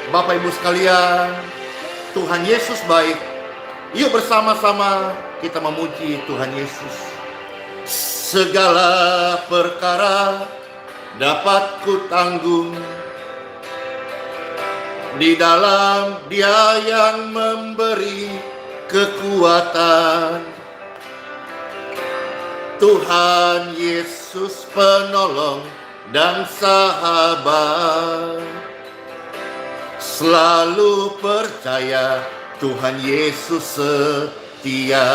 Bapak Ibu sekalian, Tuhan Yesus baik. Yuk bersama-sama kita memuji Tuhan Yesus. Segala perkara dapat kutanggung di dalam Dia yang memberi kekuatan. Tuhan Yesus penolong dan sahabat. Selalu percaya Tuhan Yesus setia.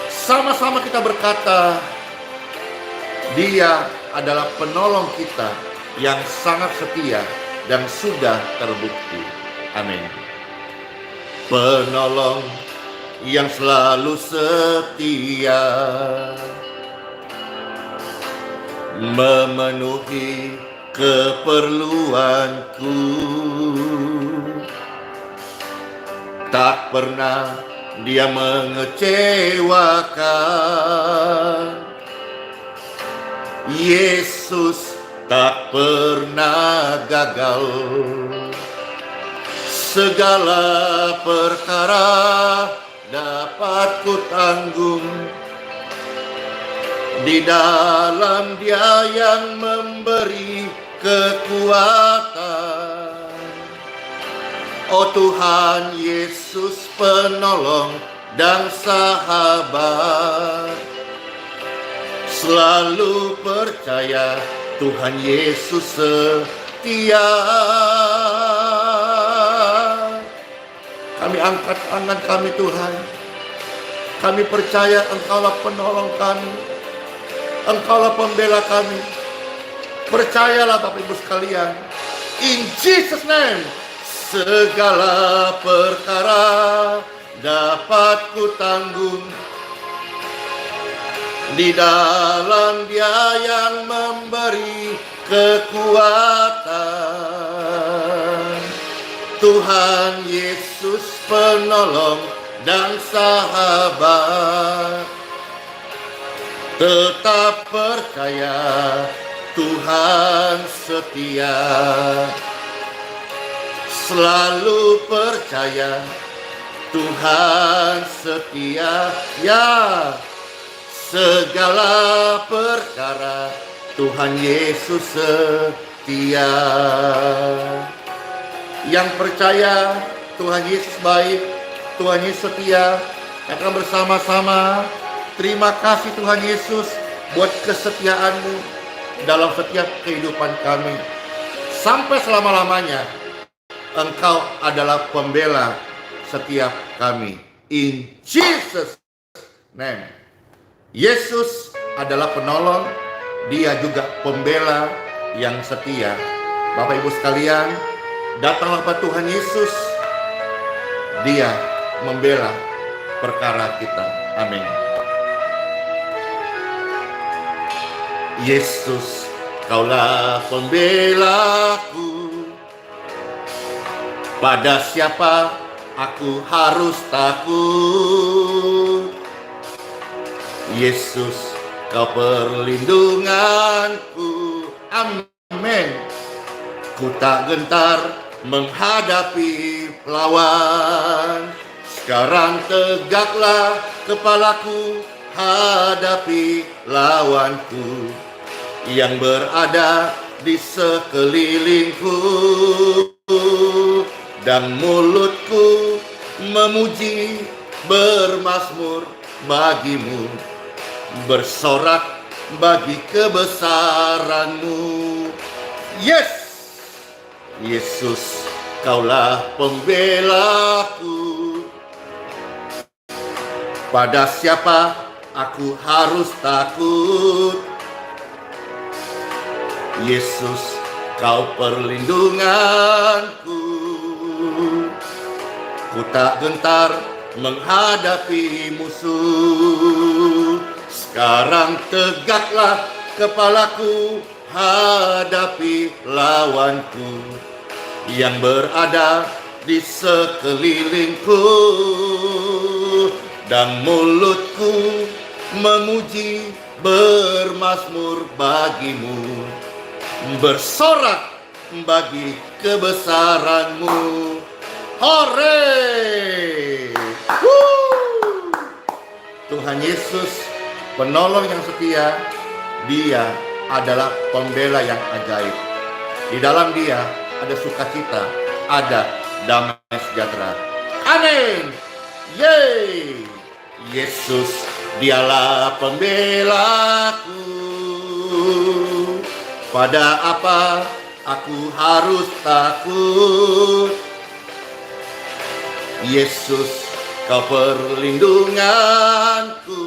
Sama-sama kita berkata, Dia adalah penolong kita yang sangat setia dan sudah terbukti. Amin. Penolong yang selalu setia, memenuhi keperluanku, tak pernah Dia mengecewakan. Yesus tak pernah gagal. Segala perkara dapat kutanggung di dalam Dia yang memberi kekuatan. Oh Tuhan Yesus penolong dan sahabat. Selalu percaya Tuhan Yesus setia. Kami angkat tangan kami Tuhan. Kami percaya Engkaulah penolong kami. Engkaulah pembela kami. Percayalah Bapak Ibu sekalian. In Jesus name. Segala perkara dapat kutanggung di dalam Dia yang memberi kekuatan. Tuhan Yesus penolong dan sahabat. Tetap percaya Tuhan setia. Selalu percaya Tuhan setia. Ya, segala perkara Tuhan Yesus setia. Yang percaya Tuhan Yesus baik, Tuhan Yesus setia, akan bersama-sama terima kasih Tuhan Yesus buat kesetiaan-Mu dalam setiap kehidupan kami. Sampai selama-lamanya Engkau adalah pembela setiap kami. In Jesus name. Yesus adalah penolong, Dia juga pembela yang setia. Bapak Ibu sekalian, datanglah kepada Tuhan Yesus. Dia membela perkara kita. Amin. Yesus, Kaulah pembelaku. Pada siapa aku harus takut? Yesus, Kau perlindunganku. Amin. Ku tak gentar menghadapi lawan. Sekarang tegaklah kepalaku, hadapi lawanku yang berada di sekelilingku. Dan mulutku memuji, bermazmur bagimu, bersorak bagi kebesaran-Mu. Yes, Yesus, Kaulah pembelaku. Pada siapa aku harus takut? Yesus, Kau perlindunganku. Ku tak gentar menghadapi musuh. Sekarang tegaklah kepalaku, hadapi lawanku yang berada di sekelilingku. Dan mulutku memuji, bermazmur bagimu, bersorak bagi kebesaran-Mu. Hore! Woo! Tuhan Yesus, penolong yang setia, Dia adalah pembela yang ajaib. Di dalam Dia ada sukacita, ada damai sejahtera. Amin. Yeay. Yesus, Dialah pembelaku. Pada apa aku harus takut? Yesus, Kau perlindunganku.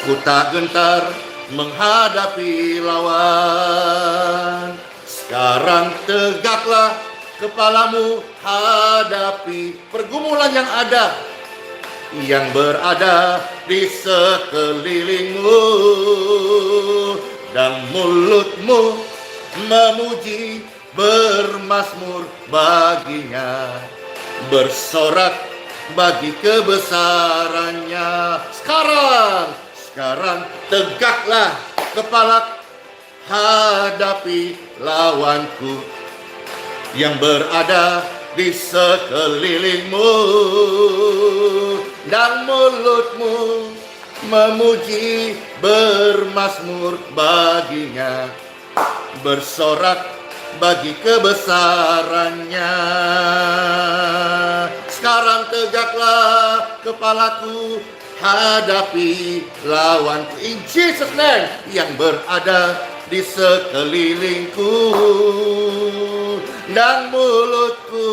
Ku tak gentar menghadapi lawan. Sekarang tegaklah kepalamu, hadapi pergumulan yang ada, yang berada di sekelilingmu, dan mulutmu memuji, bermazmur baginya, bersorak bagi kebesarannya. Sekarang tegaklah kepala, hadapi lawanku yang berada di sekelilingmu, dan mulutmu memuji, bermazmur baginya, bersorak bagi kebesarannya. Sekarang tegaklah kepalaku, hadapi lawanku, in Jesus name, yang berada di sekelilingku, dan mulutku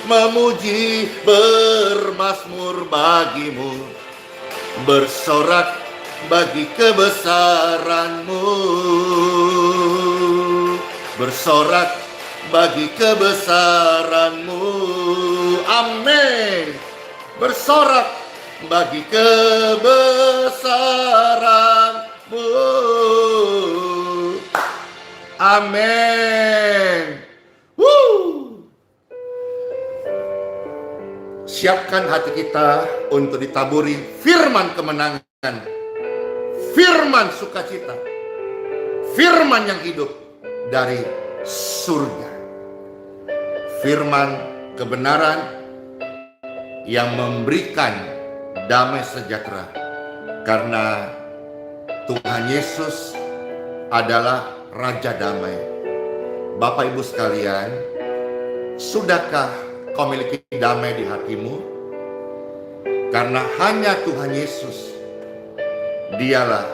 memuji, bermazmur bagimu, bersorak bagi kebesaran-Mu, bersorak bagi kebesaran-Mu. Amin. Bersorak bagi kebesaran-Mu. Amin. Siapkan hati kita untuk ditaburi firman kemenangan, firman sukacita, firman yang hidup dari surga, firman kebenaran yang memberikan damai sejahtera, karena Tuhan Yesus adalah Raja Damai. Bapak Ibu sekalian, sudahkah kau miliki damai di hatimu? Karena hanya Tuhan Yesus, Dialah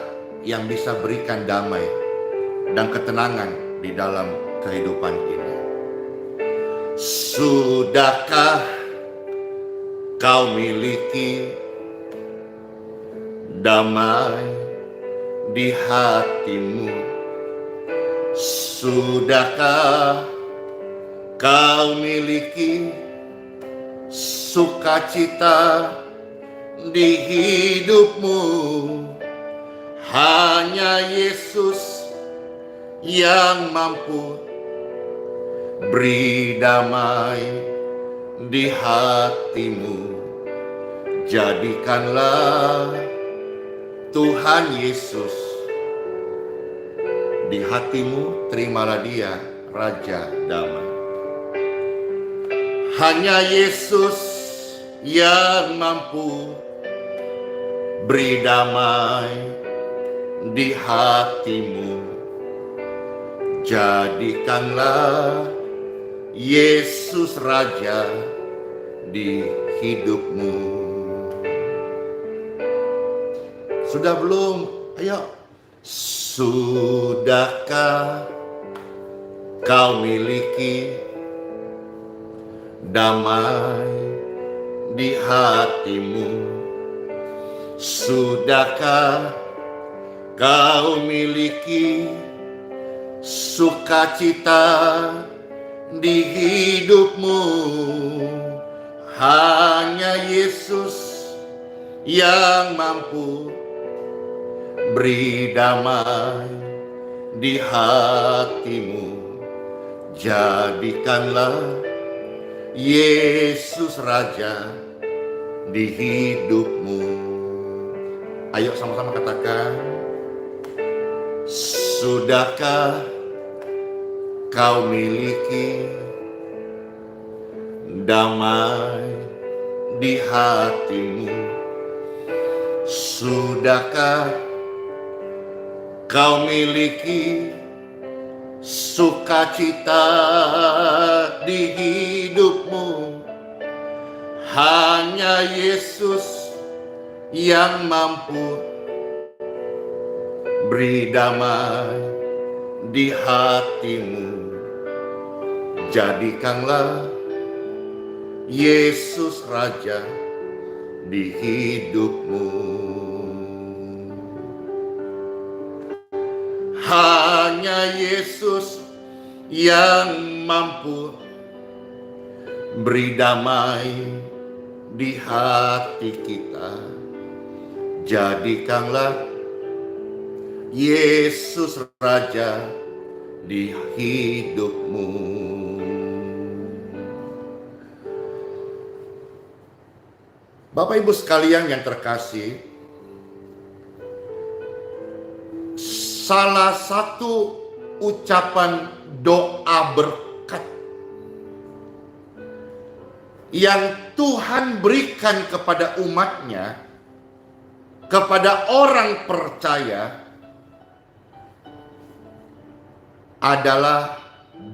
yang bisa berikan damai dan ketenangan di dalam kehidupan ini. Sudahkah kau miliki damai di hatimu? Sudahkah kau miliki sukacita di hidupmu? Hanya Yesus yang mampu beri damai di hatimu. Jadikanlah Tuhan Yesus di hatimu, terimalah Dia Raja Damai. Hanya Yesus yang mampu beri damai di hatimu. Jadikanlah Yesus Raja di hidupmu. Sudah belum? Ayo. Sudahkah kau miliki damai di hatimu? Sudahkah kau miliki sukacita di hidupmu? Hanya Yesus yang mampu beri damai di hatimu. Jadikanlah Yesus Raja di hidupmu. Ayo sama-sama katakan. Sudahkah kau miliki damai di hatimu. Sudahkah kau miliki sukacita di hidupmu? Hanya Yesus yang mampu beri damai di hatimu. Jadikanlah Yesus Raja di hidupmu. Hanya Yesus yang mampu beri damai di hati kita. Jadikanlah Yesus Raja di hidupmu. Bapak Ibu sekalian yang terkasih, salah satu ucapan doa berkat yang Tuhan berikan kepada umatnya, kepada orang percaya, adalah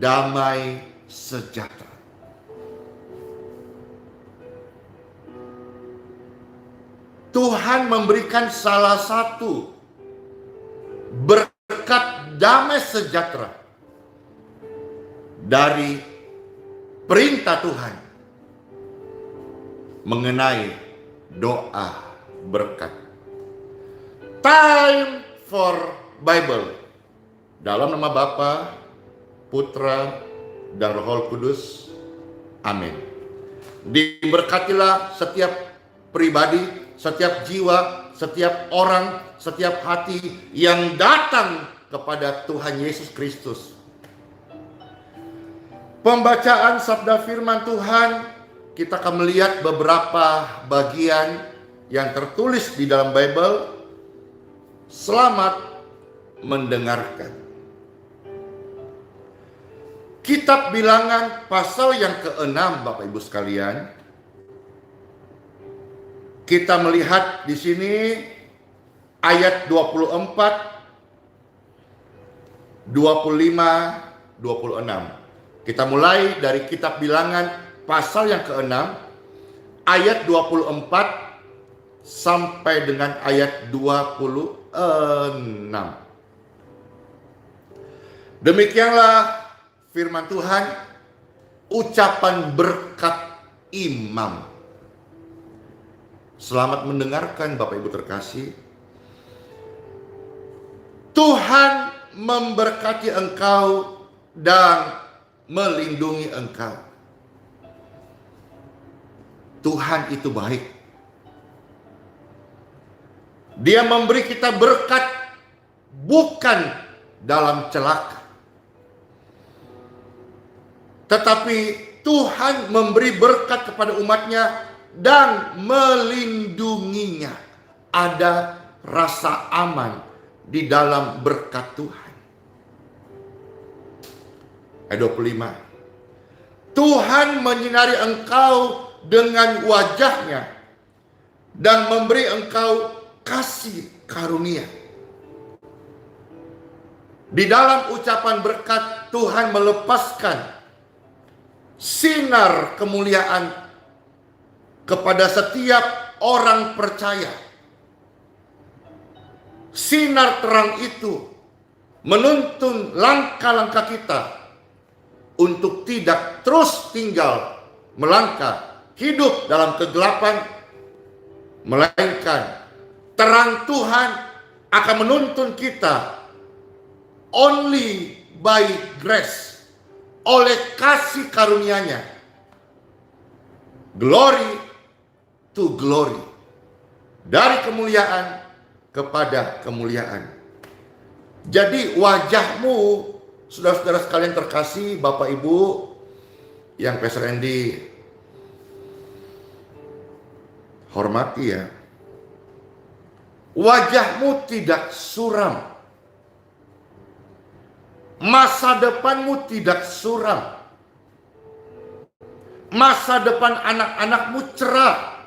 damai sejahtera. Tuhan memberikan salah satu berkat damai sejahtera dari perintah Tuhan mengenai doa berkat. Time for Bible. Dalam nama Bapa, Putra, dan Roh Kudus. Amin. Diberkatilah setiap pribadi, setiap jiwa, setiap orang, setiap hati yang datang kepada Tuhan Yesus Kristus. Pembacaan sabda firman Tuhan, kita akan melihat beberapa bagian yang tertulis di dalam Bible. Selamat mendengarkan. Kitab Bilangan pasal yang ke-6, Bapak Ibu sekalian. Kita melihat di sini ayat 24, 25, 26. Kita mulai dari kitab Bilangan pasal yang ke-6 ayat 24 sampai dengan ayat 26. Demikianlah firman Tuhan, ucapan berkat imam. Selamat mendengarkan Bapak Ibu terkasih. Tuhan memberkati engkau dan melindungi engkau. Tuhan itu baik. Dia memberi kita berkat bukan dalam celaka, tetapi Tuhan memberi berkat kepada umatnya dan melindunginya. Ada rasa aman di dalam berkat Tuhan. Ayat 25. Tuhan menyinari engkau dengan wajahnya dan memberi engkau kasih karunia. Di dalam ucapan berkat, Tuhan melepaskan sinar kemuliaan kepada setiap orang percaya. Sinar terang itu menuntun langkah-langkah kita untuk tidak terus tinggal melangkah hidup dalam kegelapan, melainkan terang Tuhan akan menuntun kita only by grace, oleh kasih karunia-Nya, glory to glory, dari kemuliaan kepada kemuliaan. Jadi wajahmu, saudara-saudara sekalian terkasih, Bapak Ibu yang Pastor Andy hormati ya, wajahmu tidak suram. Masa depanmu tidak suram. Masa depan anak-anakmu cerah.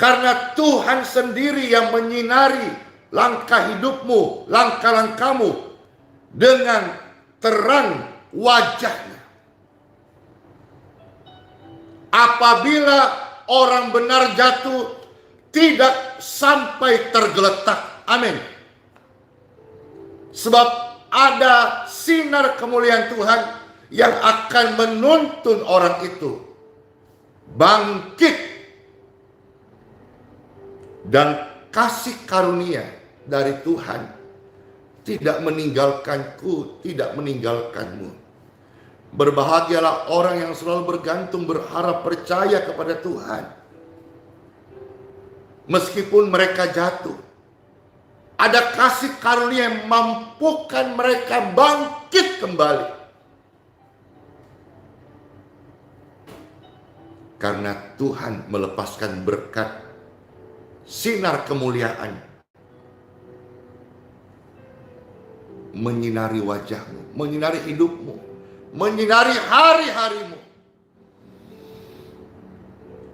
Karena Tuhan sendiri yang menyinari langkah hidupmu, langkah-langkahmu dengan terang wajahnya. Apabila orang benar jatuh, tidak sampai tergeletak. Amin. Sebab ada sinar kemuliaan Tuhan yang akan menuntun orang itu bangkit. Dan kasih karunia dari Tuhan tidak meninggalkanku, tidak meninggalkanmu. Berbahagialah orang yang selalu bergantung, berharap, percaya kepada Tuhan. Meskipun mereka jatuh, ada kasih karunia yang mampukan mereka bangkit kembali. Karena Tuhan melepaskan berkat, sinar kemuliaan menyinari wajahmu, menyinari hidupmu, menyinari hari-harimu.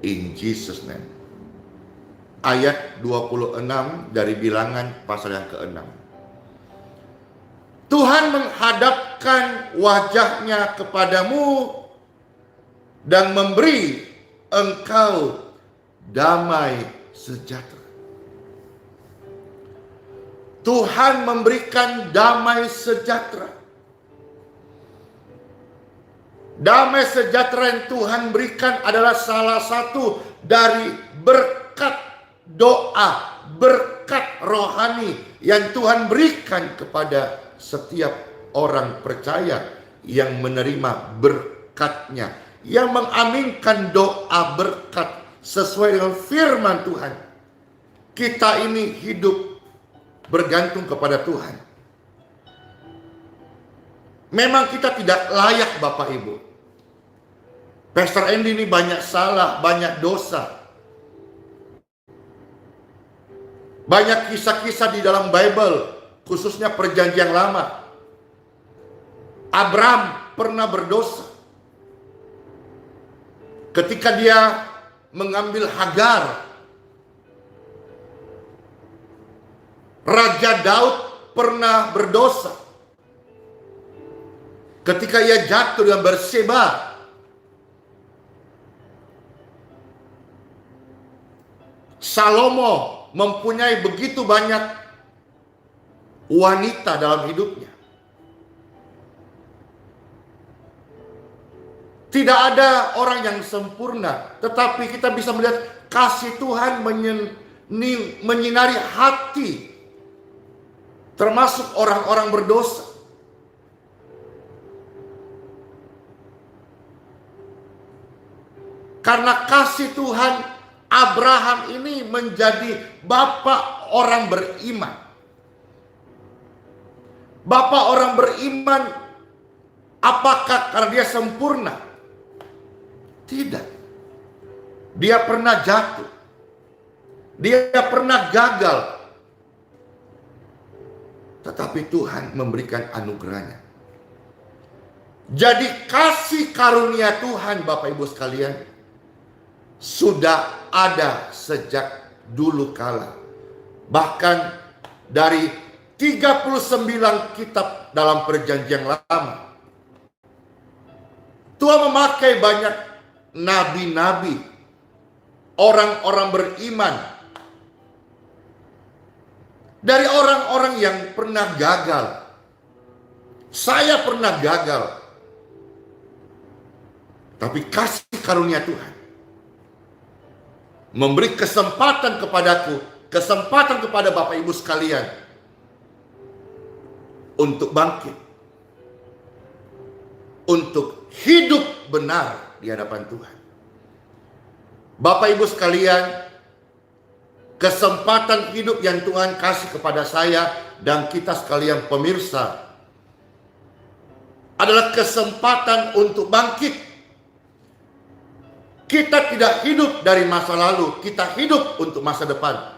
In Jesus name. Ayat 26 dari Bilangan pasal yang ke-6. Tuhan menghadapkan wajahnya kepadamu dan memberi engkau damai sejahtera. Tuhan memberikan damai sejahtera. Damai sejahtera yang Tuhan berikan adalah salah satu dari berkat doa, berkat rohani yang Tuhan berikan kepada setiap orang percaya yang menerima berkatnya, yang mengaminkan doa berkat sesuai dengan firman Tuhan. Kita ini hidup bergantung kepada Tuhan. Memang kita tidak layak Bapak Ibu. Pastor Andy ini banyak salah, banyak dosa. Banyak kisah-kisah di dalam Bible, khususnya perjanjian lama. Abraham pernah berdosa. Ketika dia mengambil Hagar. Raja Daud pernah berdosa ketika ia jatuh dengan Batseba. Salomo mempunyai begitu banyak wanita dalam hidupnya. Tidak ada orang yang sempurna, tetapi kita bisa melihat kasih Tuhan menyinari hati, termasuk orang-orang berdosa. Karena kasih Tuhan, Abraham ini menjadi bapak orang beriman. Bapak orang beriman, apakah karena dia sempurna? Tidak. Dia pernah jatuh. Dia pernah gagal. Tetapi Tuhan memberikan anugerahnya. Jadi kasih karunia Tuhan Bapak Ibu sekalian sudah ada sejak dulu kala. Bahkan dari 39 kitab dalam perjanjian lama. Tuhan memakai banyak nabi-nabi, orang-orang beriman, dari orang-orang yang pernah gagal. Saya pernah gagal, tapi kasih karunia Tuhan memberi kesempatan kepadaku, kesempatan kepada Bapak Ibu sekalian untuk bangkit, untuk hidup benar di hadapan Tuhan. Bapak Ibu sekalian, kesempatan hidup yang Tuhan kasih kepada saya dan kita sekalian pemirsa adalah kesempatan untuk bangkit. Kita tidak hidup dari masa lalu, kita hidup untuk masa depan.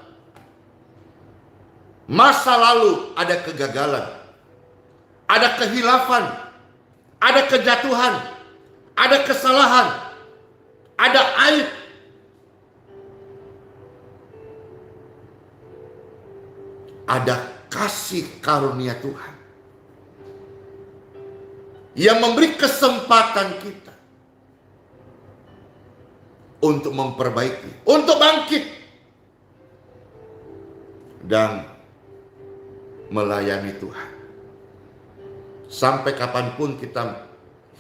Masa lalu ada kegagalan. ada kehilafan, ada kejatuhan, ada kesalahan, ada aib. Ada kasih karunia Tuhan yang memberi kesempatan kita untuk memperbaiki, untuk bangkit dan melayani Tuhan. Sampai kapanpun kita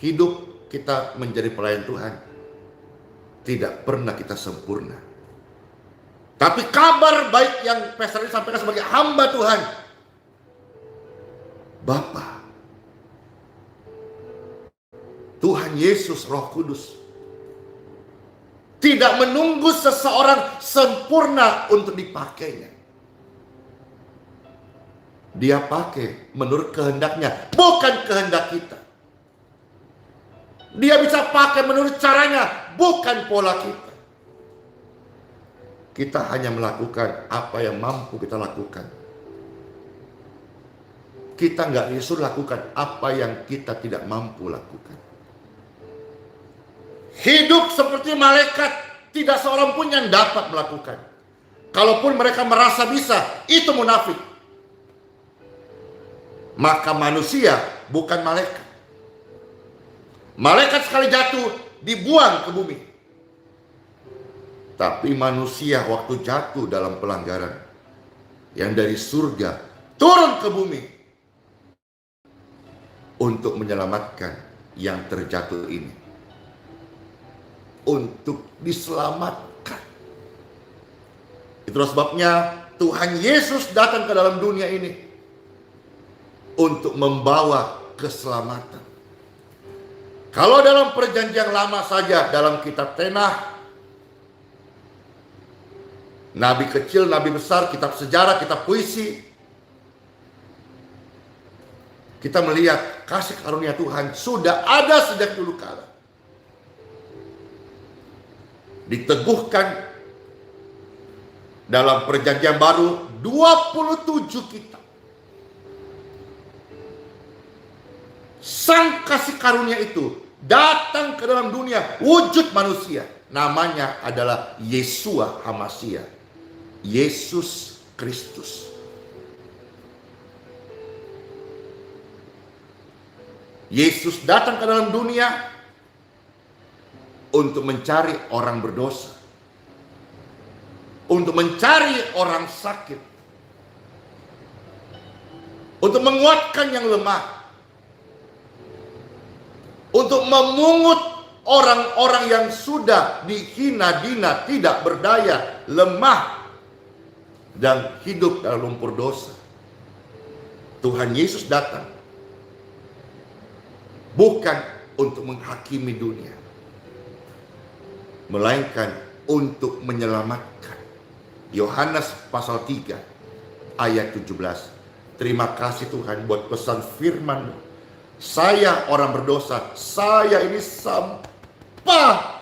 hidup, kita menjadi pelayan Tuhan, tidak pernah kita sempurna. Tapi kabar baik yang Pastor ini sampaikan sebagai hamba Tuhan, Bapa, Tuhan Yesus Roh Kudus tidak menunggu seseorang sempurna untuk dipakainya. Dia pakai menurut kehendaknya, bukan kehendak kita. Dia bisa pakai menurut caranya, bukan pola kita. Kita hanya melakukan apa yang mampu kita lakukan. Kita nggak disuruh lakukan apa yang kita tidak mampu lakukan. Hidup seperti malaikat, tidak seorang pun yang dapat melakukan. Kalaupun mereka merasa bisa, itu munafik. Maka manusia bukan malaikat. Malaikat sekali jatuh, dibuang ke bumi. Tapi manusia waktu jatuh dalam pelanggaran, yang dari surga turun ke bumi untuk menyelamatkan yang terjatuh ini. Untuk diselamatkan. Itulah sebabnya Tuhan Yesus datang ke dalam dunia ini untuk membawa keselamatan. Kalau dalam perjanjian lama saja, dalam kitab Tenah, nabi kecil, nabi besar, kitab sejarah, kitab puisi, kita melihat kasih karunia Tuhan sudah ada sejak dulu kala. Diteguhkan dalam perjanjian baru 27 kitab. Sang kasih karunia itu datang ke dalam dunia wujud manusia. Namanya adalah Yeshua HaMashiach, Yesus Kristus. Yesus datang ke dalam dunia untuk mencari orang berdosa, untuk mencari orang sakit, untuk menguatkan yang lemah, untuk memungut orang-orang yang sudah dihina-dina, tidak berdaya, lemah, dan hidup dalam lumpur dosa. Tuhan Yesus datang bukan untuk menghakimi dunia, melainkan untuk menyelamatkan. Yohanes pasal 3 ayat 17. Terima kasih Tuhan buat pesan firman-Mu. Saya orang berdosa, saya ini sampah.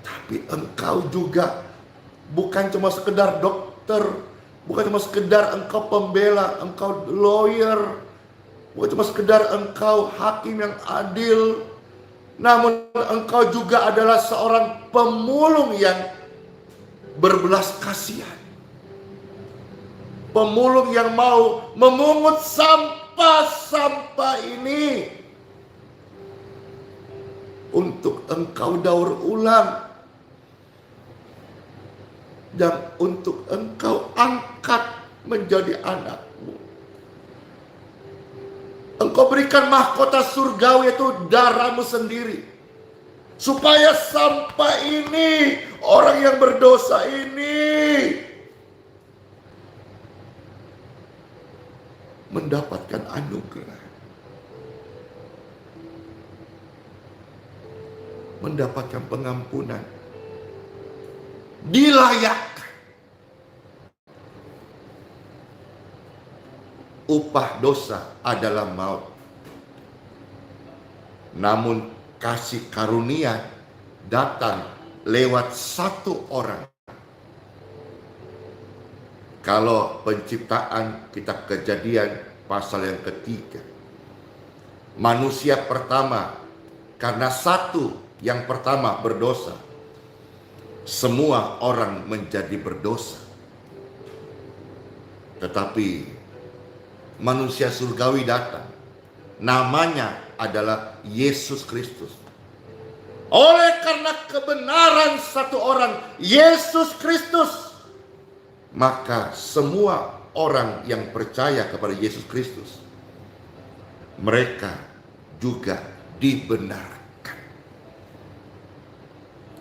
Tapi Engkau juga bukan cuma sekedar dokter, bukan cuma sekedar Engkau pembela, Engkau lawyer, bukan cuma sekedar Engkau hakim yang adil, namun Engkau juga adalah seorang pemulung yang berbelas kasihan. Pemulung yang mau memungut sampah-sampah ini untuk Engkau daur ulang dan untuk Engkau angkat menjadi anak-Mu. Engkau berikan mahkota surgawi, yaitu darah-Mu sendiri, supaya sampah ini, orang yang berdosa ini, mendapatkan anugerah, mendapatkan pengampunan, dilayakkan. Upah dosa adalah maut, namun kasih karunia datang lewat satu orang. Kalau penciptaan kitab Kejadian pasal yang ketiga. Manusia pertama, karena satu yang pertama berdosa, semua orang menjadi berdosa. Tetapi manusia surgawi datang, namanya adalah Yesus Kristus. Oleh karena kebenaran satu orang, Yesus Kristus, maka semua orang yang percaya kepada Yesus Kristus, mereka juga dibenarkan.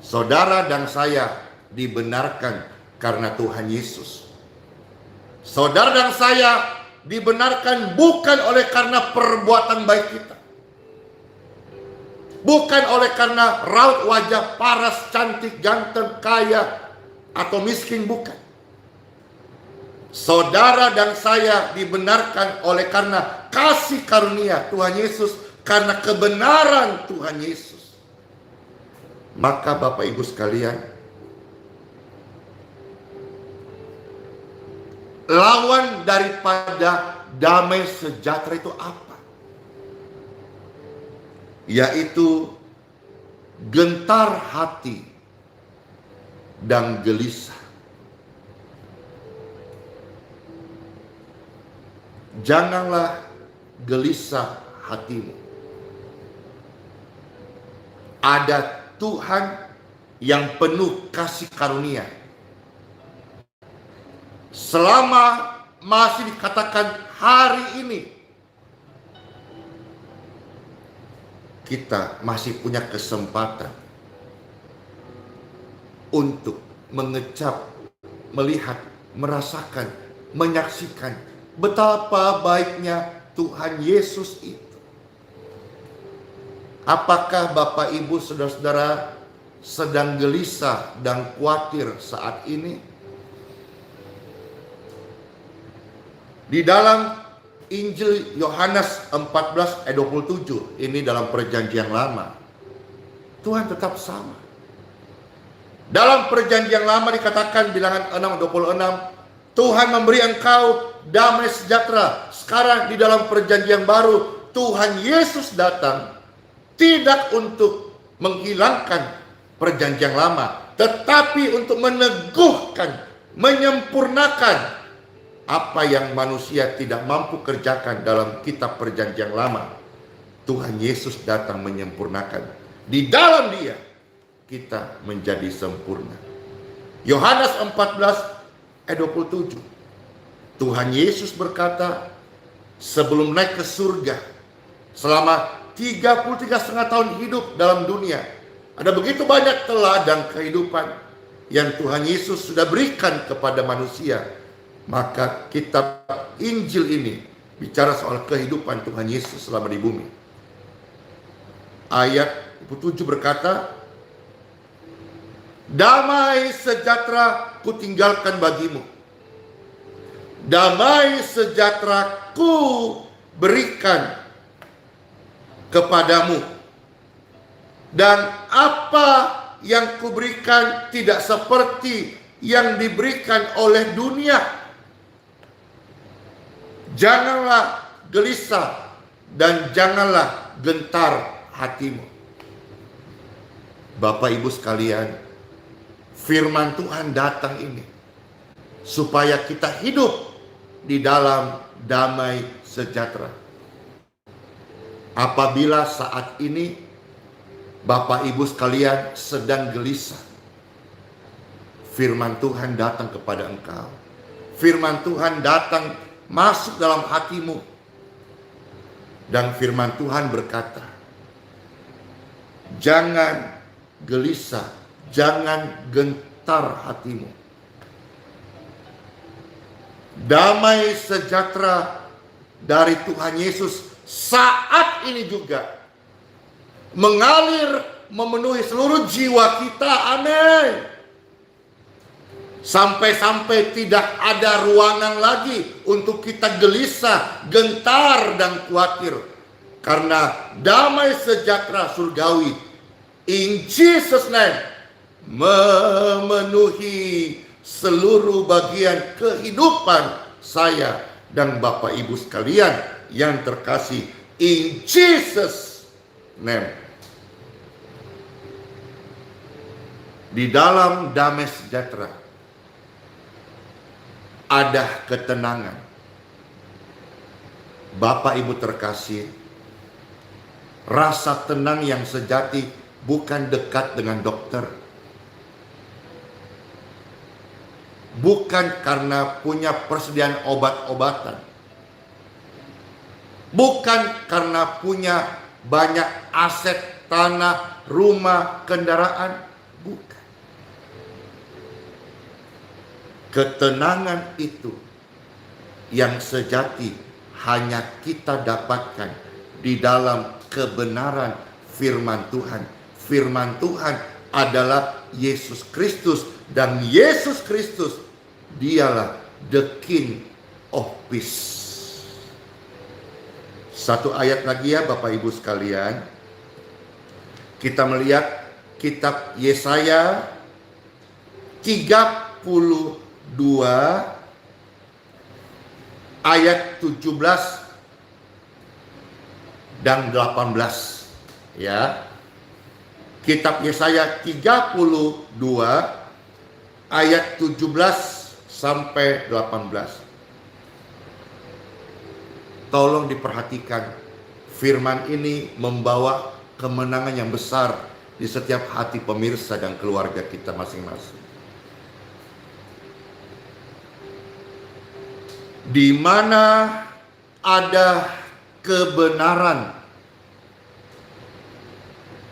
Saudara dan saya dibenarkan karena Tuhan Yesus. Saudara dan saya dibenarkan bukan oleh karena perbuatan baik kita. Bukan oleh karena raut wajah paras, cantik, ganteng, kaya, atau miskin, bukan. Saudara dan saya dibenarkan oleh karena kasih karunia Tuhan Yesus, karena kebenaran Tuhan Yesus. Maka Bapak Ibu sekalian, lawan daripada damai sejahtera itu apa? Yaitu gentar hati dan gelisah. Janganlah gelisah hatimu. Ada Tuhan yang penuh kasih karunia. Selama masih dikatakan hari ini, kita masih punya kesempatan untuk mengecap, melihat, merasakan, menyaksikan betapa baiknya Tuhan Yesus itu. Apakah Bapak Ibu saudara-saudara sedang gelisah dan khawatir saat ini? Di dalam Injil Yohanes 14 ayat 27, ini dalam perjanjian lama, Tuhan tetap sama. Dalam perjanjian lama dikatakan bilangan 6:26, Tuhan memberi engkau damai sejahtera. Sekarang di dalam perjanjian baru, Tuhan Yesus datang tidak untuk menghilangkan perjanjian lama, tetapi untuk meneguhkan, menyempurnakan apa yang manusia tidak mampu kerjakan dalam kitab perjanjian lama. Tuhan Yesus datang menyempurnakan. Di dalam Dia kita menjadi sempurna. Yohanes 14 ayat 27. Tuhan Yesus berkata, sebelum naik ke surga, selama 33,5 tahun hidup dalam dunia, ada begitu banyak teladan kehidupan yang Tuhan Yesus sudah berikan kepada manusia. Maka kitab Injil ini bicara soal kehidupan Tuhan Yesus selama di bumi. Ayat 27 berkata, damai sejahtera kutinggalkan bagimu, damai sejahtera ku berikan kepadamu, dan apa yang kuberikan tidak seperti yang diberikan oleh dunia. Janganlah gelisah dan janganlah gentar hatimu. Bapak Ibu sekalian, firman Tuhan datang ini supaya kita hidup di dalam damai sejahtera. Apabila saat ini Bapak Ibu sekalian sedang gelisah, firman Tuhan datang kepada engkau. Firman Tuhan datang masuk dalam hatimu. Dan firman Tuhan berkata, jangan gelisah, jangan gentar hatimu. Damai sejahtera dari Tuhan Yesus saat ini juga mengalir memenuhi seluruh jiwa kita. Amin. Sampai-sampai tidak ada ruangan lagi untuk kita gelisah, gentar, dan khawatir. Karena damai sejahtera surgawi, in Jesus name, memenuhi seluruh bagian kehidupan saya dan Bapak Ibu sekalian yang terkasih, in Jesus name. Di dalam damai sejahtera ada ketenangan. Bapak Ibu terkasih, rasa tenang yang sejati bukan dekat dengan dokter. Bukan karena punya persediaan obat-obatan. Bukan karena punya banyak aset, tanah, rumah, kendaraan. Bukan. Ketenangan itu yang sejati hanya kita dapatkan di dalam kebenaran firman Tuhan. Firman Tuhan adalah Yesus Kristus, dan Yesus Kristus dialah the King of Peace. Satu ayat lagi ya Bapak Ibu sekalian. Kita melihat kitab Yesaya 32 ayat 17 dan 18 ya. Kitab Yesaya 32 ayat 17 sampai 18. Tolong diperhatikan, firman ini membawa kemenangan yang besar di setiap hati pemirsa dan keluarga kita masing-masing. Di mana ada kebenaran,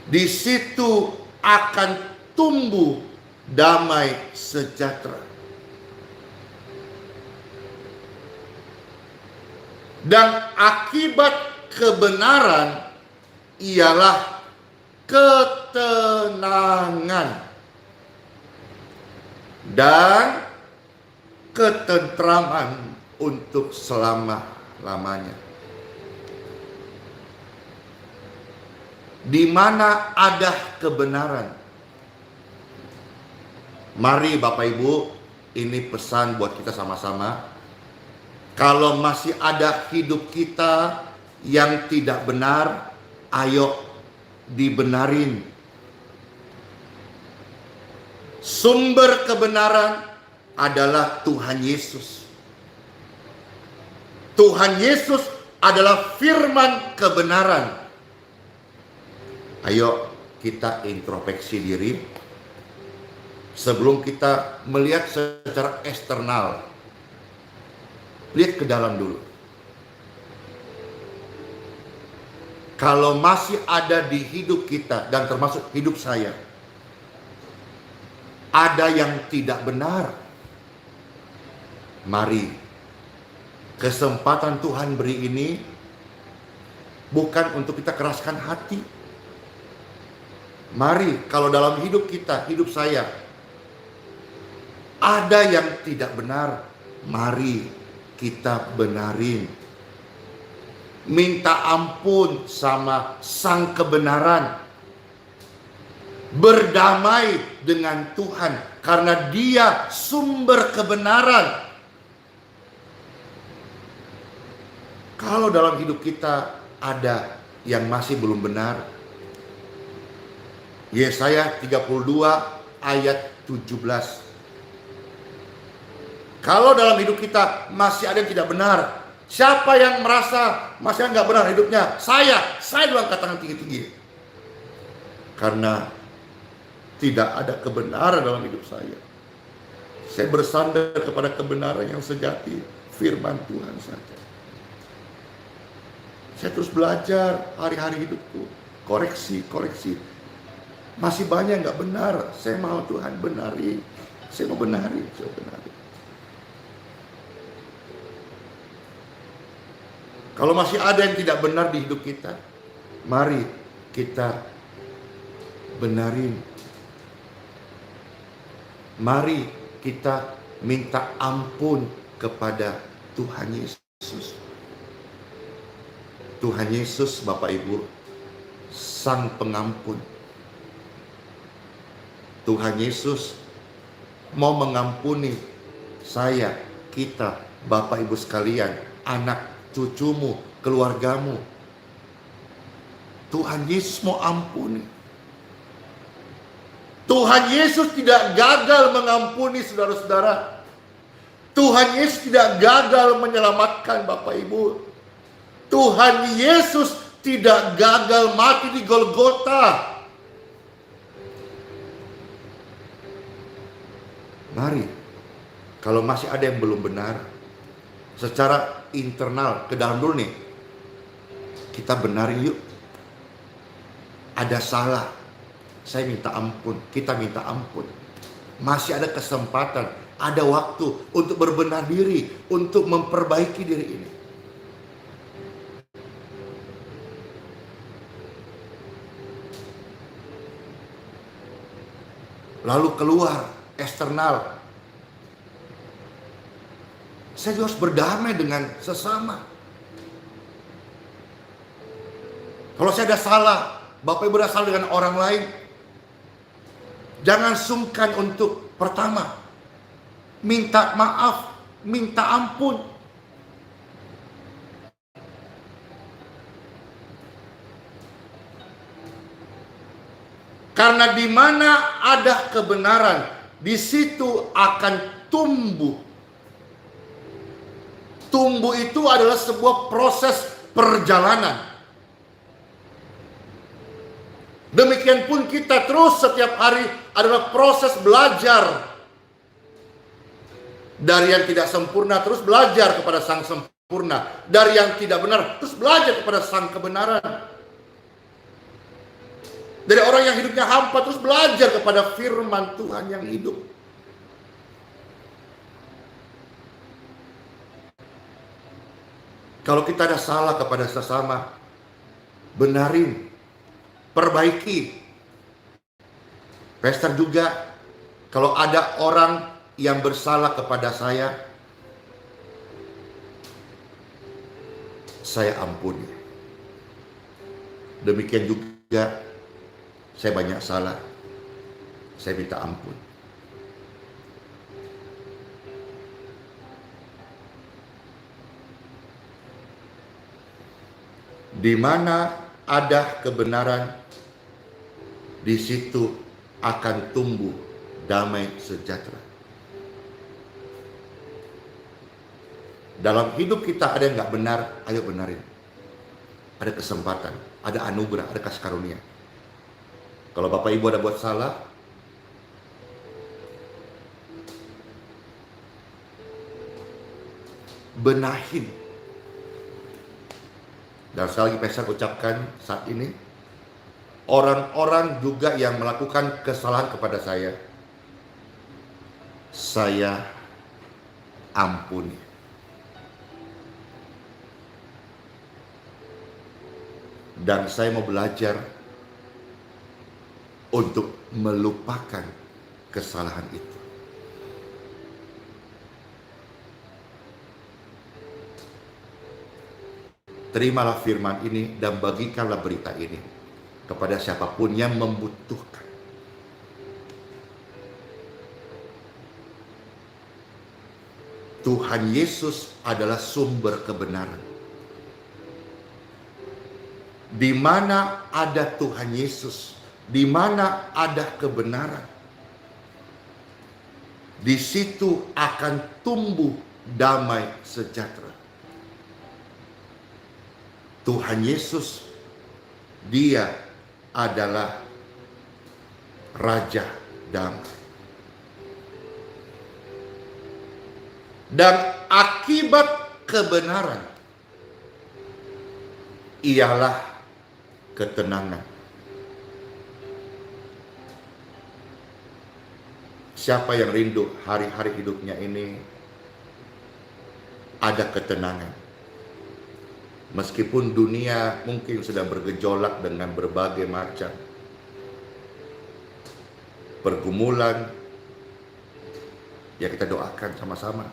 di situ akan tumbuh damai sejahtera. Dan akibat kebenaran ialah ketenangan dan ketentraman untuk selama-lamanya. Di mana ada kebenaran. Mari Bapak Ibu, ini pesan buat kita sama-sama. Kalau masih ada hidup kita yang tidak benar, ayo dibenarin. Sumber kebenaran adalah Tuhan Yesus. Tuhan Yesus adalah firman kebenaran. Ayo kita introspeksi diri sebelum kita melihat secara eksternal. Lihat ke dalam dulu. Kalau masih ada di hidup kita dan termasuk hidup saya, ada yang tidak benar, mari kesempatan Tuhan beri ini bukan untuk kita keraskan hati. Mari kalau dalam hidup kita, hidup saya, ada yang tidak benar, mari kita benarin. Minta ampun sama Sang Kebenaran. Berdamai dengan Tuhan karena Dia sumber kebenaran. Kalau dalam hidup kita ada yang masih belum benar, Yesaya 32 ayat 17. Kalau dalam hidup kita masih ada yang tidak benar, siapa yang merasa masih nggak benar hidupnya? Saya dulu angkat tangan tinggi-tinggi. Karena tidak ada kebenaran dalam hidup saya. Saya bersandar kepada kebenaran yang sejati, firman Tuhan saja. Saya terus belajar hari-hari hidupku, koreksi. Masih banyak nggak benar, saya mau Tuhan benari. Saya mau benari. Kalau masih ada yang tidak benar di hidup kita, mari kita benarin. Mari kita minta ampun kepada Tuhan Yesus. Tuhan Yesus, Bapak Ibu, Sang Pengampun. Tuhan Yesus mau mengampuni saya, kita, Bapak Ibu sekalian, anak cucumu, keluargamu. Tuhan Yesus mau ampuni. Tuhan Yesus tidak gagal mengampuni saudara-saudara. Tuhan Yesus tidak gagal menyelamatkan Bapak Ibu. Tuhan Yesus tidak gagal mati di Golgota. Mari, kalau masih ada yang belum benar, secara internal, ke dalam dulu nih, kita benarin yuk. Ada salah, saya minta ampun, kita minta ampun. Masih ada kesempatan, ada waktu untuk berbenah diri, untuk memperbaiki diri ini. Lalu keluar, eksternal. Saya juga harus berdamai dengan sesama. Kalau saya ada salah, Bapak Ibu ada salah dengan orang lain, jangan sungkan untuk pertama, minta maaf, minta ampun. Karena di mana ada kebenaran, di situ akan tumbuh. Tumbuh itu adalah sebuah proses perjalanan. Demikian pun kita terus setiap hari adalah proses belajar. Dari yang tidak sempurna terus belajar kepada sang sempurna. Dari yang tidak benar terus belajar kepada sang kebenaran. Dari orang yang hidupnya hampa terus belajar kepada firman Tuhan yang hidup. Kalau kita ada salah kepada sesama, benarin, perbaiki. Pastor juga, kalau ada orang yang bersalah kepada saya ampuni. Demikian juga, saya banyak salah, saya minta ampun. Di mana ada kebenaran, di situ akan tumbuh damai sejahtera. Dalam hidup kita ada yang nggak benar, ayo benarin. Ada kesempatan, ada anugerah, ada kasih karunia. Kalau Bapak Ibu ada buat salah, benahin. Dan sekali lagi saya ucapkan saat ini, orang-orang juga yang melakukan kesalahan kepada saya ampuni. Dan saya mau belajar untuk melupakan kesalahan itu. Terimalah firman ini dan bagikanlah berita ini kepada siapapun yang membutuhkan. Tuhan Yesus adalah sumber kebenaran. Di mana ada Tuhan Yesus, di mana ada kebenaran, di situ akan tumbuh damai sejahtera. Tuhan Yesus, Dia adalah Raja damai. Dan akibat kebenaran ialah ketenangan. Siapa yang rindu hari-hari hidupnya ini ada ketenangan. Meskipun dunia mungkin sedang bergejolak dengan berbagai macam pergumulan, ya kita doakan sama-sama.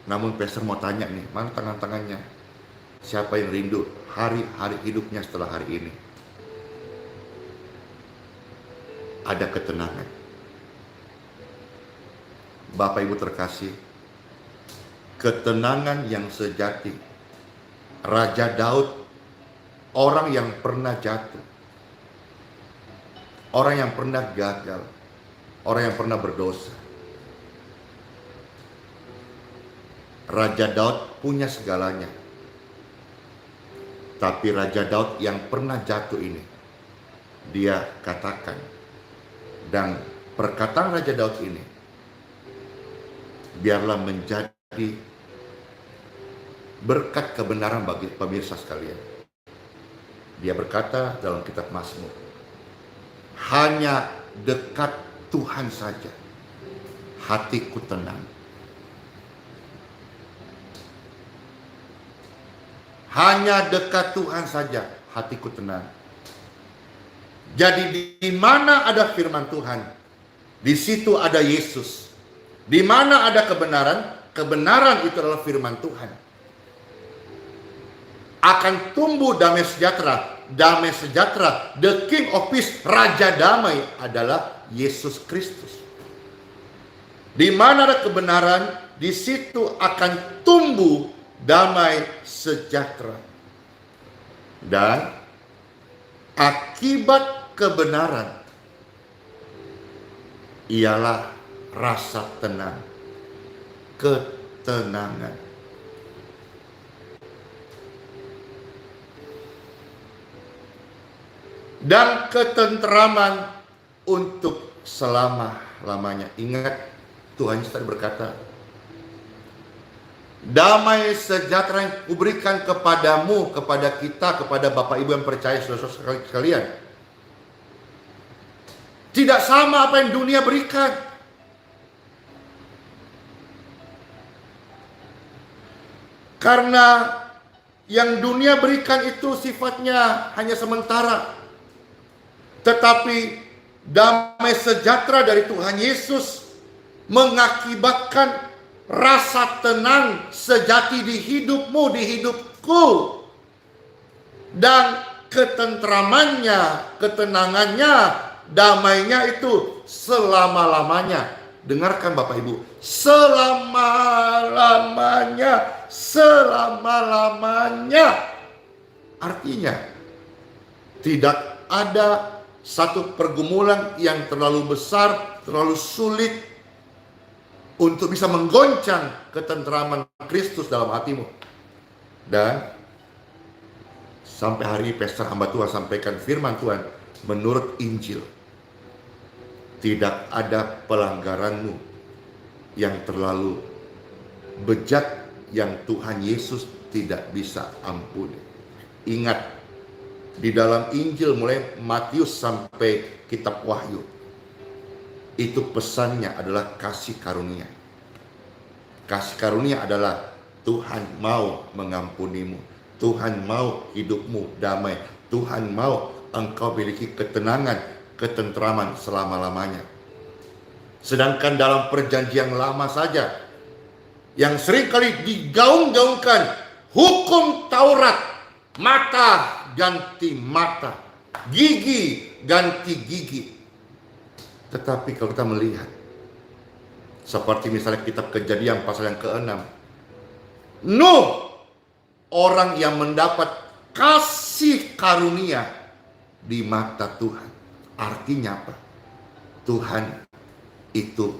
Namun pastor mau tanya nih, mana tangan-tangannya? Siapa yang rindu hari-hari hidupnya setelah hari ini? Ada ketenangan. Bapak Ibu terkasih, ketenangan yang sejati. Raja Daud, orang yang pernah jatuh, orang yang pernah gagal, orang yang pernah berdosa. Raja Daud punya segalanya. Tapi Raja Daud yang pernah jatuh ini, dia katakan, dan perkataan Raja Daud ini biarlah menjadi berkat kebenaran bagi pemirsa sekalian. Dia berkata dalam kitab Mazmur, hanya dekat Tuhan saja hatiku tenang. Hanya dekat Tuhan saja hatiku tenang. Jadi di mana ada firman Tuhan, di situ ada Yesus. Di mana ada kebenaran, kebenaran itu adalah firman Tuhan. Akan tumbuh damai sejahtera. Damai sejahtera, the King of Peace, Raja Damai adalah Yesus Kristus. Di mana ada kebenaran, di situ akan tumbuh damai sejahtera. Dan akibat kebenaran ialah rasa tenang, ketenangan. Dan ketenteraman untuk selama-lamanya. Ingat, Tuhan Yesus tadi berkata, damai sejahtera yang kuberikan kepadamu, kepada kita, kepada Bapak Ibu yang percaya, saudara-saudara sekalian, tidak sama apa yang dunia berikan. Karena yang dunia berikan itu sifatnya hanya sementara. Tetapi damai sejahtera dari Tuhan Yesus mengakibatkan rasa tenang sejati di hidupmu, di hidupku. Dan ketentramannya, ketenangannya, damainya itu selama-lamanya. Dengarkan Bapak Ibu, selama-lamanya, selama-lamanya. Artinya, tidak ada satu pergumulan yang terlalu besar, terlalu sulit untuk bisa menggoncang ketentraman Kristus dalam hatimu. Dan sampai hari ini Pastor hamba Tuhan sampaikan firman Tuhan menurut Injil. Tidak ada pelanggaranmu yang terlalu bejat yang Tuhan Yesus tidak bisa ampuni. Ingat, di dalam Injil mulai Matius sampai kitab Wahyu, itu pesannya adalah kasih karunia. Kasih karunia adalah Tuhan mau mengampunimu. Tuhan mau hidupmu damai. Tuhan mau engkau miliki ketenangan, ketentraman selama-lamanya. Sedangkan dalam perjanjian lama saja, yang seringkali digaung-gaungkan, hukum Taurat, mata ganti mata, gigi ganti gigi. Tetapi kalau kita melihat, seperti misalnya kitab Kejadian pasal yang ke-6, Nuh, orang yang mendapat kasih karunia di mata Tuhan. Artinya apa? Tuhan itu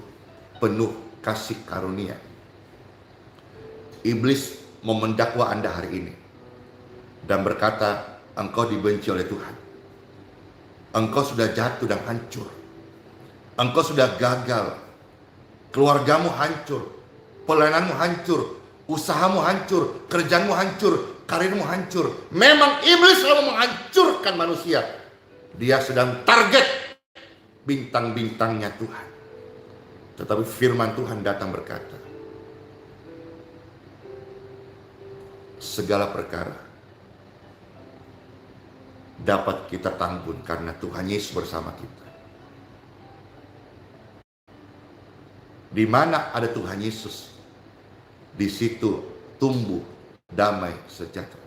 penuh kasih karunia. Iblis mau mendakwa Anda hari ini dan berkata, engkau dibenci oleh Tuhan. Engkau sudah jatuh dan hancur. Engkau sudah gagal. Keluargamu hancur. Pelayananmu hancur. Usahamu hancur. Kerjaanmu hancur. Karirmu hancur. Memang iblis selalu menghancurkan manusia. Dia sedang target bintang-bintangnya Tuhan. Tetapi firman Tuhan datang berkata, segala perkara dapat kita tanggung karena Tuhan Yesus bersama kita. Di mana ada Tuhan Yesus, di situ tumbuh damai sejahtera.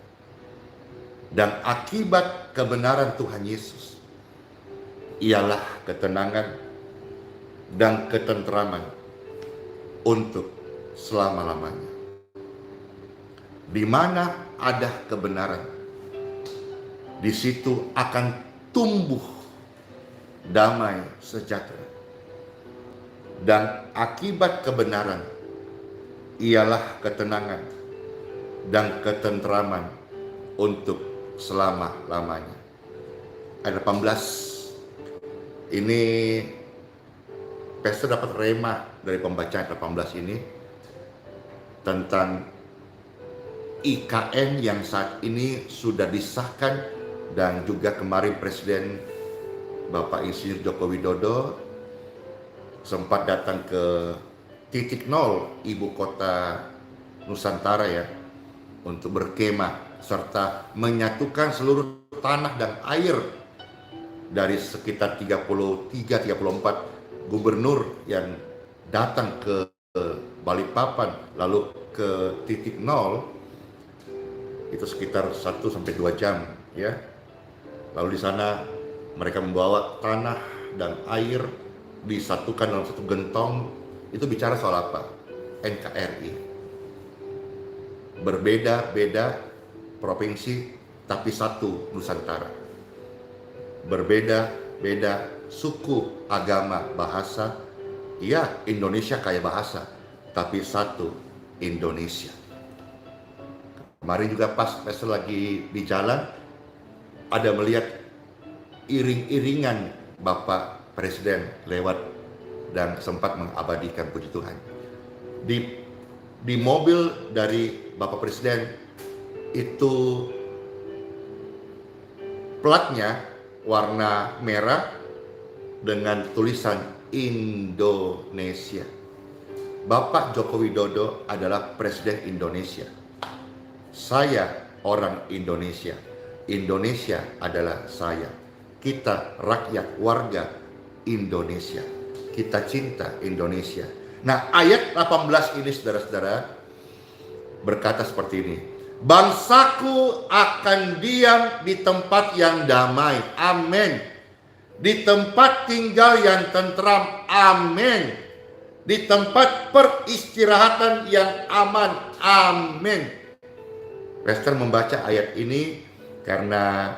Dan akibat kebenaran Tuhan Yesus ialah ketenangan dan ketenteraman untuk selama-lamanya. Di mana ada kebenaran, di situ akan tumbuh damai sejahtera. Dan akibat kebenaran ialah ketenangan dan ketentraman untuk selama-lamanya. Ayat 18 ini Pastor dapat rema dari pembacaan 18 ini tentang IKN yang saat ini sudah disahkan, dan juga kemarin Presiden Bapak Insinyur Joko Widodo sempat datang ke titik nol ibu kota Nusantara ya, untuk berkemah serta menyatukan seluruh tanah dan air dari sekitar 33-34 gubernur yang datang ke Balikpapan lalu ke titik nol, itu sekitar 1-2 jam ya. Lalu di sana mereka membawa tanah dan air disatukan dalam satu gentong. Itu bicara soal apa? NKRI. Berbeda-beda provinsi tapi satu Nusantara. Berbeda-beda suku, agama, bahasa. Ya, Indonesia kaya bahasa, tapi satu Indonesia. Kemarin juga pas Pastor lagi di jalan, ada melihat iring-iringan Bapak Presiden lewat dan sempat mengabadikan puji Tuhan. Di mobil dari Bapak Presiden itu platnya warna merah dengan tulisan Indonesia. Bapak Joko Widodo adalah Presiden Indonesia. Saya orang Indonesia. Indonesia adalah saya. Kita rakyat warga Indonesia. Kita cinta Indonesia. Nah, ayat 18 ini saudara-saudara berkata seperti ini. Bangsaku akan diam di tempat yang damai. Amin. Di tempat tinggal yang tentram. Amin. Di tempat peristirahatan yang aman. Amin. Pastor membaca ayat ini karena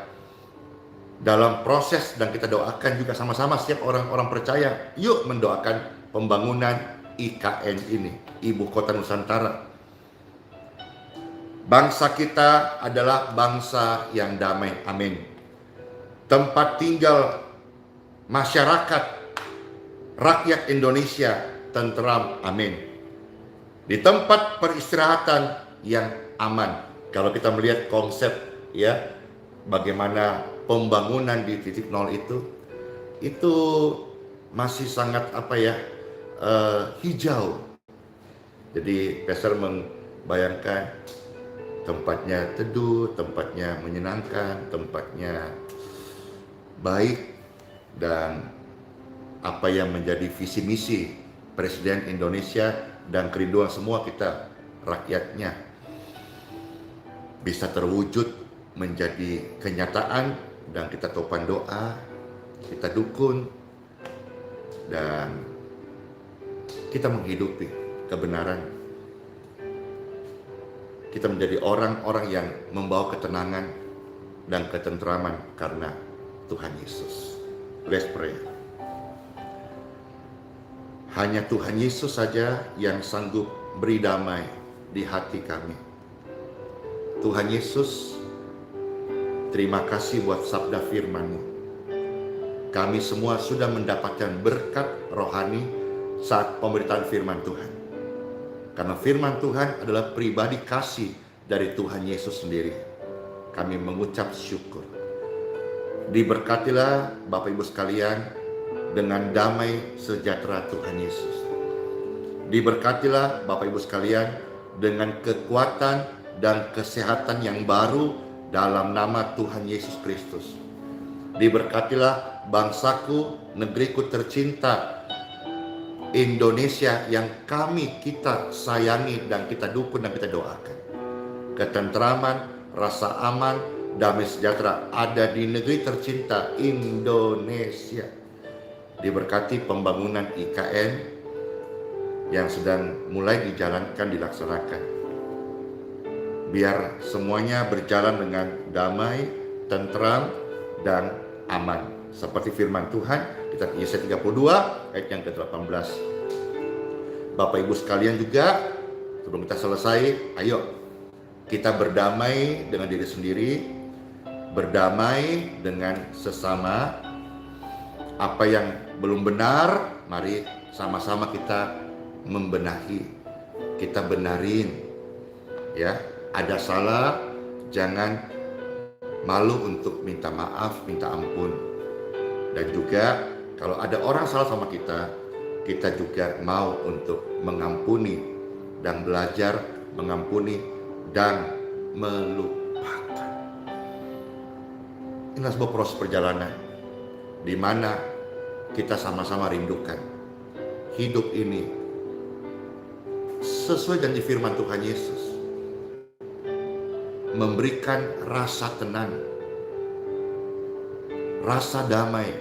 dalam proses, dan kita doakan juga sama-sama setiap orang-orang percaya, yuk mendoakan pembangunan IKN ini, Ibu Kota Nusantara. Bangsa kita adalah bangsa yang damai, amin. Tempat tinggal masyarakat, rakyat Indonesia tentram, amin. Di tempat peristirahatan yang aman. Kalau kita melihat konsep ya, bagaimana pembangunan di titik nol itu masih sangat hijau. Jadi Pastor membayangkan tempatnya teduh, tempatnya menyenangkan, tempatnya baik, dan apa yang menjadi visi misi Presiden Indonesia dan kerinduan semua kita rakyatnya bisa terwujud menjadi kenyataan, dan kita topan doa, kita dukun, dan kita menghidupi kebenaran. Kita menjadi orang-orang yang membawa ketenangan dan ketentraman karena Tuhan Yesus. Let's pray. Hanya Tuhan Yesus saja yang sanggup beri damai di hati kami. Tuhan Yesus, terima kasih buat sabda firman-Mu. Kami semua sudah mendapatkan berkat rohani saat pemberitaan firman Tuhan. Karena firman Tuhan adalah pribadi kasih dari Tuhan Yesus sendiri. Kami mengucap syukur. Diberkatilah Bapak Ibu sekalian dengan damai sejahtera Tuhan Yesus. Diberkatilah Bapak Ibu sekalian dengan kekuatan dan kesehatan yang baru dalam nama Tuhan Yesus Kristus. Diberkatilah bangsaku, negeriku tercinta, Indonesia yang kita sayangi dan kita dukung dan kita doakan. Ketentraman, rasa aman, damai sejahtera ada di negeri tercinta Indonesia. Diberkati pembangunan IKN yang sedang mulai dijalankan, dilaksanakan. Biar semuanya berjalan dengan damai, tentram, dan aman. Seperti firman Tuhan, kita Yesaya 32 ayat yang ke-18. Bapak Ibu sekalian juga, sebelum kita selesai, ayo kita berdamai dengan diri sendiri, berdamai dengan sesama. Apa yang belum benar, mari sama-sama kita membenahi, kita benarin. Ya, ada salah, jangan malu untuk minta maaf, minta ampun. Dan juga kalau ada orang salah sama kita, kita juga mau untuk mengampuni dan belajar mengampuni dan melupakan. Inilah sebuah proses perjalanan di mana kita sama-sama rindukan hidup ini sesuai janji firman Tuhan Yesus, memberikan rasa tenang, rasa damai,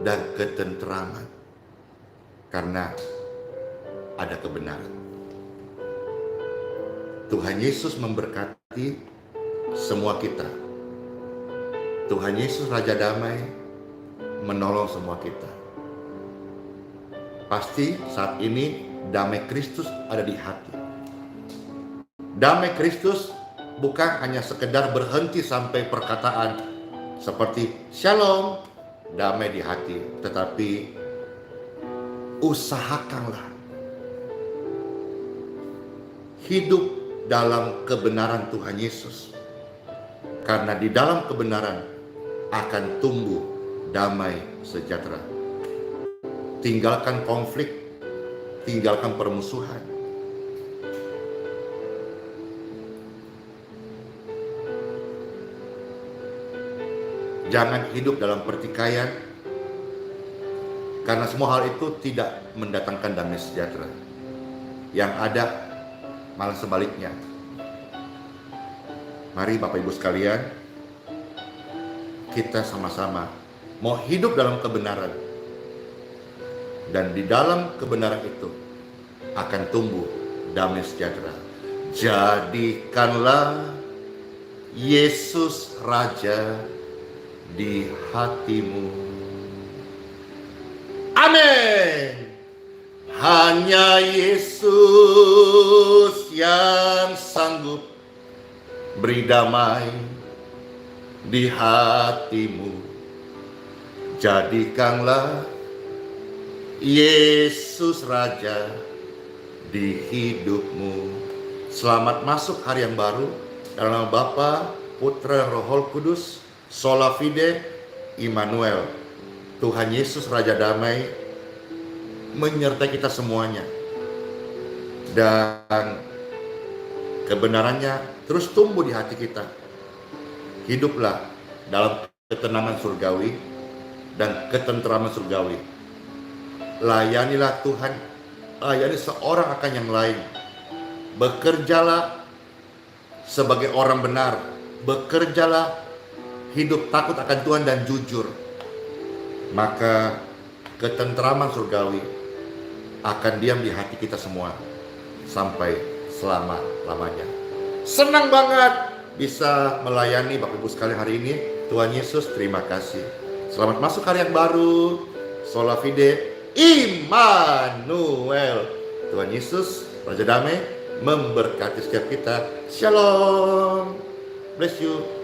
dan ketentraman karena ada kebenaran. Tuhan Yesus memberkati semua kita. Tuhan Yesus Raja Damai menolong semua kita. Pasti saat ini damai Kristus ada di hati. Damai Kristus bukan hanya sekedar berhenti sampai perkataan seperti shalom, damai di hati, tetapi usahakanlah hidup dalam kebenaran Tuhan Yesus. Karena di dalam kebenaran akan tumbuh damai sejahtera. Tinggalkan konflik, tinggalkan permusuhan. Jangan hidup dalam pertikaian, karena semua hal itu tidak mendatangkan damai sejahtera. Yang ada malah sebaliknya. Mari Bapak Ibu sekalian, kita sama-sama mau hidup dalam kebenaran. Dan di dalam kebenaran itu akan tumbuh damai sejahtera. Jadikanlah Yesus Raja di hatimu. Amin. Hanya Yesus yang sanggup beri damai di hatimu. Jadikanlah Yesus Raja di hidupmu. Selamat masuk hari yang baru. Dalam nama Bapa, Putra, Roh Kudus. Sola Fide, Immanuel. Tuhan Yesus Raja Damai menyertai kita semuanya. Dan kebenarannya terus tumbuh di hati kita. Hiduplah dalam ketenangan surgawi dan ketentraman surgawi. Layanilah Tuhan, layani seorang akan yang lain. Bekerjalah sebagai orang benar. Bekerjalah hidup takut akan Tuhan dan jujur. Maka ketentraman surgawi akan diam di hati kita semua sampai selama-lamanya. Senang banget bisa melayani Bapak Ibu sekalian hari ini. Tuhan Yesus, terima kasih. Selamat masuk hari yang baru. Sola Fide, Immanuel. Tuhan Yesus, Raja Damai, memberkati setiap kita. Shalom. Bless you.